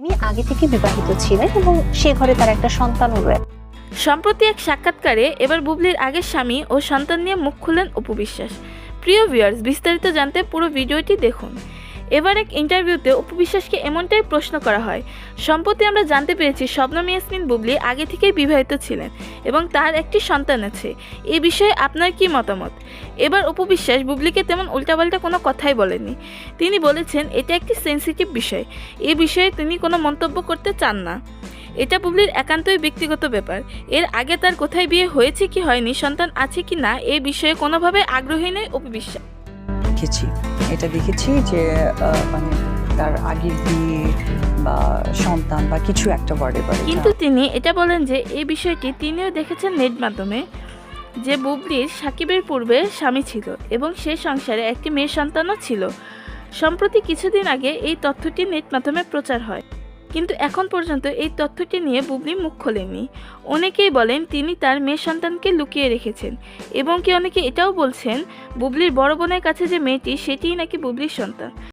তিনি আগে থেকে বিবাহিত ছিলেন এবং সে ঘরে তার একটা সন্তানও রয়েছে। সম্প্রতি এক সাক্ষাৎকারে এবার বুবলির আগের স্বামী ও সন্তান নিয়ে মুখ খুললেন অপু বিশ্বাস। প্রিয় ভিউয়ার্স, বিস্তারিত জানতে পুরো ভিডিওটি দেখুন। এবার এক ইন্টারভিউতে অপু বিশ্বাসকে এমনটাই প্রশ্ন করা হয়। সম্প্রতি আমরা জানতে পেরেছি শবনম ইয়াসমিন বুবলি আগে থেকেই বিবাহিত ছিলেন এবং তার একটি সন্তান আছে। এই বিষয়ে আপনার কি মতামত? এবার অপু বিশ্বাস বুবলিকে তেমন উল্টাপাল্টা কোনো কথাই বলেননি। তিনি বলেছেন এটা একটি সেন্সিটিভ বিষয়, এই বিষয়ে তিনি কোনো মন্তব্য করতে চান না। এটা বুবলির একান্তই ব্যক্তিগত ব্যাপার। এর আগে তার কোথায় বিয়ে হয়েছে কি হয়নি, সন্তান আছে কি না, এই বিষয়ে কোনোভাবে আগ্রহী নয় অপু বিশ্বাস। দেখেছি যে মানে তার আগের বিয়ে বা সন্তান বা কিছু একটা ওয়ার্ডে পারে, কিন্তু তিনি এটা বলেন যে এই বিষয়টি তিনিও দেখেছেন নেট মাধ্যমে, যে বুবলির সাকিবের পূর্বে স্বামী ছিল এবং সে সংসারে একটি মেয়ে সন্তানও ছিল। সম্প্রতি কিছুদিন আগে এই তথ্যটি নেট মাধ্যমে প্রচার হয়, কিন্তু এখন পর্যন্ত এই তথ্যটি নিয়ে বুবলি মুখ খোলেননি। অনেকেই বলেন তিনি তার মেয়ে সন্তানকে লুকিয়ে রেখেছেন এবং অনেকে এটাও বলছেন বুবলির বড় বোনের কাছে যে মেয়েটি সেটিই নাকি বুবলির সন্তান।